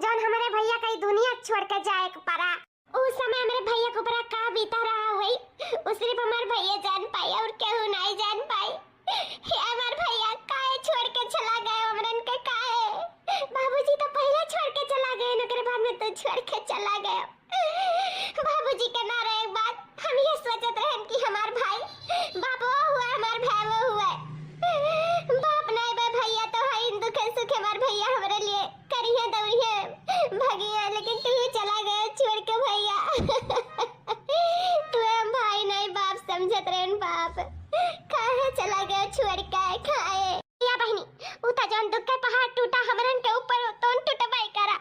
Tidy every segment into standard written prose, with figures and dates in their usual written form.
जौन हमारे भैया कई दुनिया छोड़ के जाए के पड़ा। उस समय हमारे भैया को ऊपर का बीता रहा हुई वो सिर्फ हमारे भैया जान पाए और केहू नहीं जान पाए। हे हमारे भैया काहे छोड़ के चला गए हमरन के काहे? बाबूजी तो पहले छोड़ के चला गए नकर बाद में तो छोड़ के चला गया। बाबूजी के ना रहे बाद हम ये सोचत रहन कि हमार भाई बाबू हुआ हमार भाई वो हुआ। बाप नहीं बे भैया तो है दुख सुख हमार भैया हमरे लिए करिए दौड़िए भगिया लेकिन तू चला गया छोड़ के भैया। तू हम भाई नहीं बाप समझत रहन बाप काहे चला गया छोड़ के खाए या बहनी उता जौन दुख के पहाड़ टूटा हमरन के ऊपर तोन टूटबाई करा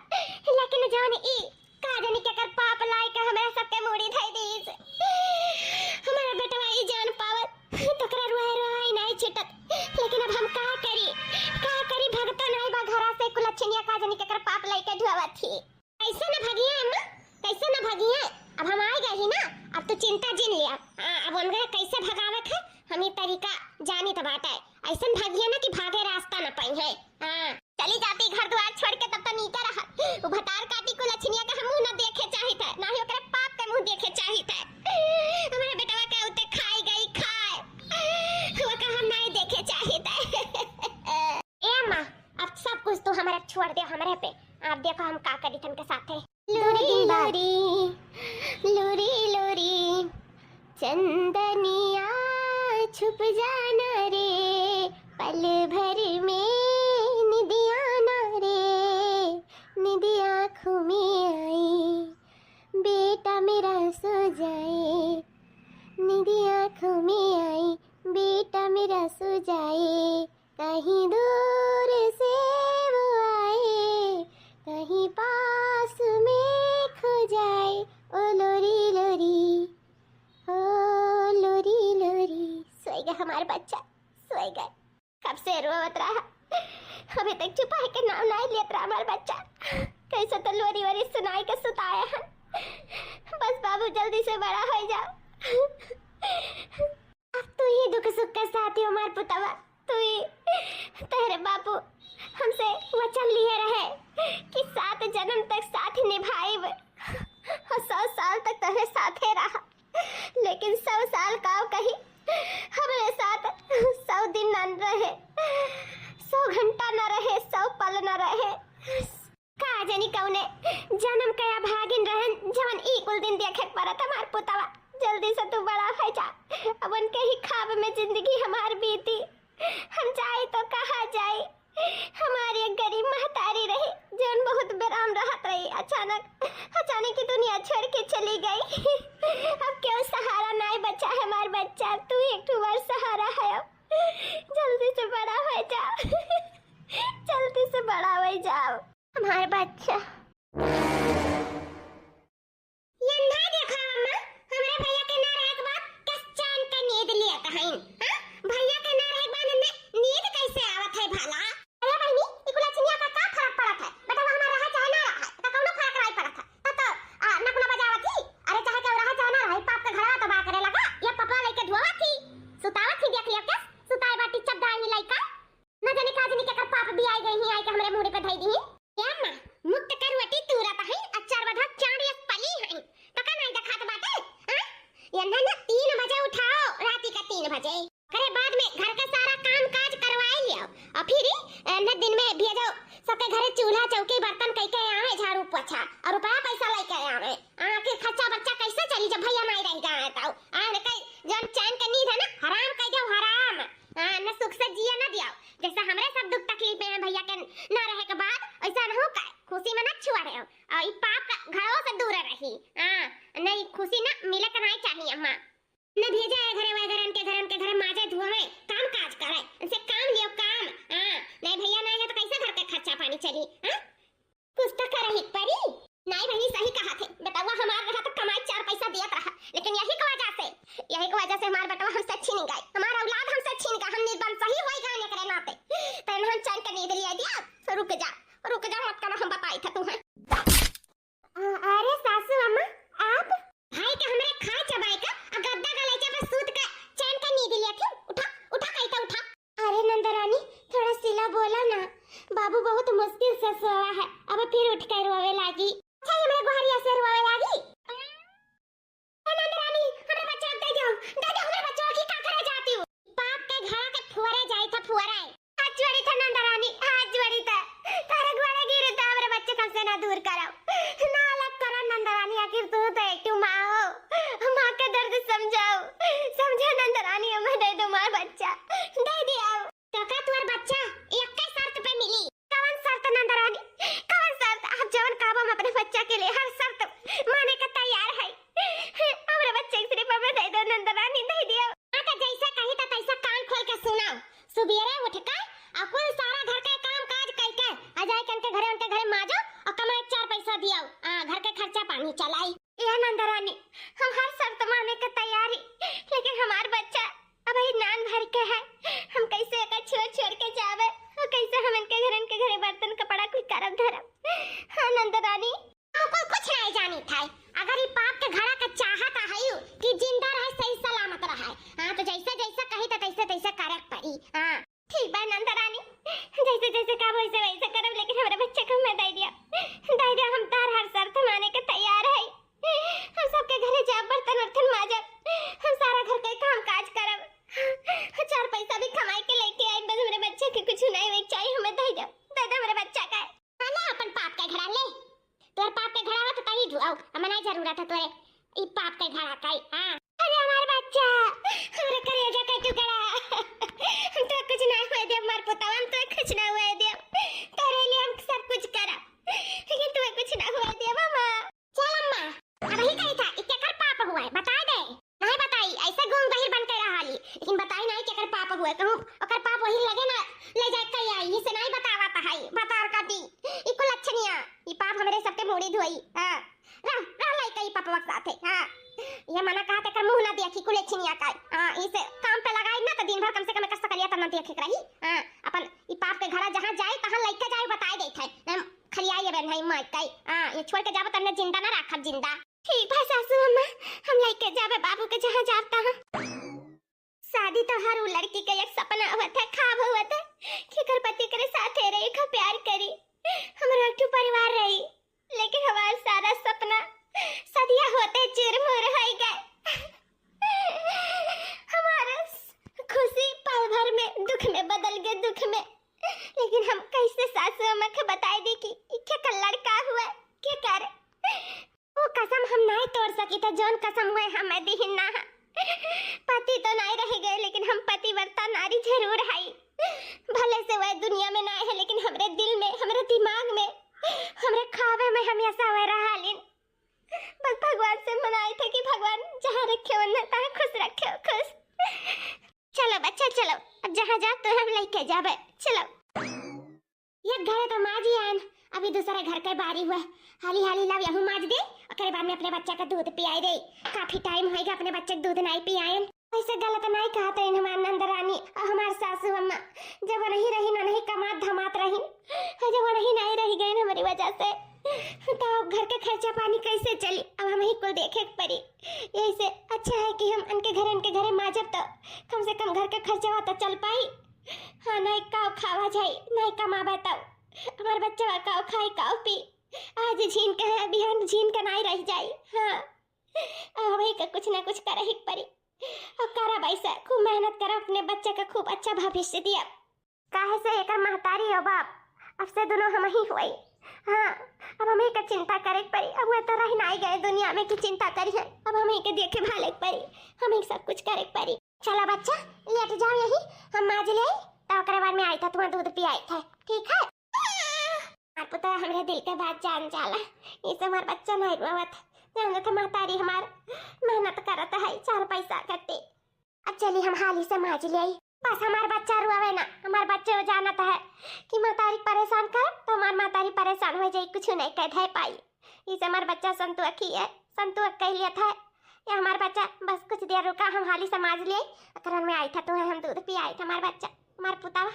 लेकिन जौन ई काजनी के कर पाप लाई के हमरा सबके मूड़ी धई दीस। हमारा बेटवा ई जान पावत तो कर रोए नहीं छटत लेकिन अब हम का करी भगतो नहीं बा घरा से कुलछनिया काजनी के कर पाप लाई के धुआवा थी। कैसे न भगिए अम्मा कैसे न भगिए? अब हम आ गए ही ना अब तो चिंता जिन लिया। अब उनके कैसे भगावे थे हम ये तरीका जानी तो बात है। ऐसा भागिए ना कि भागे रास्ता न पाई है। हां चली जाती घर द्वार छोड़ के तब तो नीचे रहा वो भतार काटी को लछनिया का मुंह न देखे चाहिए था ना ही ओकरे पाप के मुंह देखे चाहिए था। हमारे बेटवा का उते खाई गई खाए वो का हम नहीं देखे चाहिए था। ए मां अब सब कुछ तो हमारा छोड़ दे हमारे पे। आप देखो हम का करी थन के साथे। लोरी लोरी लोरी लोरी चंदनिया छुप जाना रे पल भर में निदिया ना रे निदिया आँखों में आई बेटा मेरा सो जाए निदिया आँखों में आई बेटा मेरा सो जाए कहीं दूर से वो आए कहीं पास में खो जाए ओ लोरी लोरी ओ लोरी लोरी। सोएगा हमारा बच्चा सोएगा कब से रोवत रहा अभी तक छुपा के नाम नहीं लेत रहा हमारा बच्चा। कैसे तो लोरी वोरी सुनाई के सुताए हैं। बस बाबू जल्दी से बड़ा हो जाओ। अब तू ही दुख सुख के साथी हमार पुतवा तू ही तेरे बापू हमसे वचन लिए रहे कि 7 जन्म तक साथ निभाए और 100 साल तक तेरे साथे रहा लेकिन 100 साल का कहीं हमारे साथ 100 दिन न रहे 100 घंटा न रहे 100 पल न रहे। का जानी कौने जन्म कया भागिन रहन जवन ई कुल दिन देखे परत हमार पुतवा। जल्दी से तू बड़ा हो जा अब उनके ही ख्वाब में जिंदगी हमार बीती। हम जाए तो कहाँ जाए? हमारी एक गरीब महतारी रही जौन बहुत बेराम रहत रही अचानक की दुनिया छोड़ के चली गई। अब क्यों सहारा नहीं बचा है हमार बच्चा तू एक बार सहारा है। अब जल्दी से बड़ा हो जाओ जल्दी से बड़ा हो जाओ हमारा बच्चा। ये ना देखो अम्मा हमारे भैया के ना रहे के बाद किस चांद का नींद लिया कहीं। हां भैया के ना रहे बाद में नींद कैसे आवत है भला? अरे बहनी इकुला चिनिया का फर्क पड़त है बेटा वो हमारा रहा चाहे ना रहा तो कौनो फर्क नहीं पड़त है तो नकना बजावत थी। अरे चाहे के रहा चाहे ना रहा पाप का घरवा तो बा करे लगा ये पपड़ा लेके धोवत थी सुतावत थी देख लियो के सुताई बाटी चद्दा ही लइका न जाने काजनी के कर पाप भी आई गई ही आई के हमरे मुंह पे धई दी। या मां मुक्त करवटी तुरत है अचार बधा चाड़ी पली है पका नहीं दिखात बाटे। हां यंदा ना 3 बजे उठाओ राती का 3 बजे करे बाद में घर का सारा काम काज करवाई लियो और फिर न दिन में भेजो सबके घरे चूल्हा चौकी बर्तन कई के आवे झाड़ू पोछा और रुपया पैसा लेके आवे। के खर्चा बच्चा कैसे चली जब भैया नहीं रह जाए तो कई जन चैन के नींद है ना हराम कह दो हराम। न सुख से जिया ना दिया जैसे हमरे सब दुख तकलीफ में भैया के ना रहे के बाद ऐसा न हो का खुशी में ना छुआ रहे और ई पाप का घरों से दूर रही। नहीं खुशी ना मिले के नहीं चाहिए अम्मा न भेजे घरे वगैरह के घरे माजे धुआवे काम काज करे इनसे काम लियो काम। नहीं भैया नहीं है तो कैसे घर के खर्चा पानी चली? कुछ तो करही पड़ी। नहीं भैया सही कहा थे बेटवा हमार रहा तो कमाई 4 पैसा दियत रहा लेकिन यही की वजह से हमार बेटवा हमसे छीन गए हमारा औलाद हमसे छीन गए हम निर्बल सही होई गए करे नाते तन हम चैन के नींद लिया दिया तो रुक जा मत करना हम बताई था तुम्हें। अरे सासू अम्मा आप भाई के हमरे खा चबाई का गद्दा का लेके बस सूत का चैन का नींद लिया थी उठा डूबी रे उठ का अकुल सारा घर का काम काज कई के आ जाए के उनके घरे माजो और कमाए 4 पैसा दियो घर के खर्चा पानी चलाई। ये नंदरानी हम हर शर्त माने के तैयारी, लेकिन हमार बच्चा अब ही नान भर के है, हम कैसे एक छोड़ छोड़ के जावे और कैसे हम इनके घरे बर्तन कपड़ा कुछ करब धरब। हां नंदरानी हमको कुछ नहीं जानी था, अगर ये पाप के घड़ा का चाहत है कि जिंदा रहे सही सलामत रहे हां तो जैसे जैसे कही तो तैसे तैसे करे पड़ी। हां ठीक बा नंदरानी, जैसे जैसे का वैसे वैसे करब, लेकिन हमारे बच्चे को मैं दे दिया हम तार हर शर्त माने के तैयार है। हम सबके घरे जाब बर्तन वर्तन माजब, हम सारा घर के काम काज करब, 4 पैसा भी कमाई के लेके आए, बस हमारे बच्चे के कुछ नहीं वे चाहिए हमें दे दो हमारे बच्चा का ना अपन पाप के घड़ा ले, तोर पाप के घड़ा तो कहीं ढुआओ हमें नहीं जरूरत है तोरे ई पाप के घड़ा का। हां अरे हमार बच्चा हमरे करेजा का टुकड़ा हम तो कुछ ना हुए दे, हमार पुतवन तो कुछ ना हुए दे, तेरे लिए हम सब कुछ करा लेकिन तुम्हें कुछ ना हुए दे मामा। चल अम्मा अब ही कही था इके कर पाप हुआ है बता दे, नहीं बताई ऐसे गूंग बहिर बन के रहा ली, लेकिन बताई नहीं के कर पाप हुआ कहूं ओकर पाप वही लगे ना ले जाए कई आई इसे नहीं बतावा ता है बतार का दी इको लक्षणिया ई पाप हमरे सबके मोड़ी धोई। हां रह लाई कई पाप वक्त आते। हां ये मना कहा ते कर मुंह ना देखी कुले छिनिया का। हां इसे काम पे लगाई ना तो दिन भर कम से कम कष्ट करिया त ना देखे रही। हां अपन ई पाप के घड़ा जहां जाए तहां लइका जाए बताए देत है हम खलियाई बन है मत कई। हां ये छोड़ के जाबो तन्ने जिंदा ना राखब जिंदा। ठीक है सासू अम्मा हम लइके जाबे बाबू के जहां जाता है। शादी तो हर वो लड़की का एक सपना होता है, ख्वाब होता है कि कर पति के साथ रही का प्यार करी हमारा एक परिवार रही, लेकिन हमारा सारा सपना सदिया होते चूरमुर हो गए। हमारा खुशी पल भर में दुख में बदल गए दुख में, लेकिन हम कैसे सासू अम्मा को बताए दी कि क्या का लड़का हुआ क्या कर वो कसम हम नहीं तोड़ सकी था, जोन कसम हुए हमें दी ना पति तो नहीं रह गए, लेकिन हम पतिव्रता नारी जरूर है, भले से वह दुनिया में नहीं है लेकिन हमरे दिल में हमरे दिमाग में हमरे ख्वाबे में हमेशा वह रहा लीन। बस भगवान से मनाई थे कि भगवान जहाँ रखे वरना तहाँ खुश रखे खुश। चलो बच्चा चलो अब जहाँ जा तो हम लेके जाबे चलो। ये घर तो माँ जी आन अभी दूसरे घर के बारी हुआ हाली हाली लाव यहूं माज दे और बाद में अपने बच्चे का दूध पियाई दे, काफी टाइम होएगा अपने बच्चे को दूध नहीं पियाए। ऐसे गलत नहीं कहते इन हमार नंदरानी और हमार सासू अम्मा जब वो नहीं रही ना नहीं कमात धमात रही जब वो नहीं रही गई हमारी वजह से तो घर के खर्चा पानी कैसे चली, अब हम ही को देखे पड़ी। यही से अच्छा है कि हम उनके घरे माजब तो कम से कम घर के खर्चा तो चल पाई। हाँ नहीं काव खावा जाए नहीं कमाबा तब हमारे बच्चा काव खाए काव पी आज झीन का है बिहान झीन का नहीं रह जाए। हाँ वही का कुछ ना कुछ करे ही पड़ी और करा पैसा खूब मेहनत करा अपने बच्चे का खूब अच्छा भविष्य दिया। काहे से एक महतारी हो बाप अब से दोनों हम ही हुए। हाँ अब हमें का चिंता करे पड़ी, अब वो तो रह नहीं गए दुनिया में की चिंता करी है, अब हमें के देखे भाले पड़ी हमें सब कुछ करे पड़ी। चला बच्चा लेट जाओ यही हम माज ले तो ओकरे बाद में आई था तुम्हारा दूध पियाई था ठीक है। आप तो हमरे दिल के बात जान जाला इसे हमार बच्चा नहीं रोवत जान के महतारी हमार मेहनत करत है 4 पैसा करते। अब चली हम हाली से माज ले आई बस हमार बच्चा रोवे ना, हमार बच्चे हो जानत है कि महतारी परेशान कर तो हमार महतारी परेशान हो जाए कुछ नहीं कह दे पाई। इसे हमार बच्चा संतुक ही है संतुक कह लिया था ये हमार बच्चा बस कुछ देर रुका हम हाली से माज ले करन में आई था तो हम दूध पियाई था हमार बच्चा हमार पुतावा।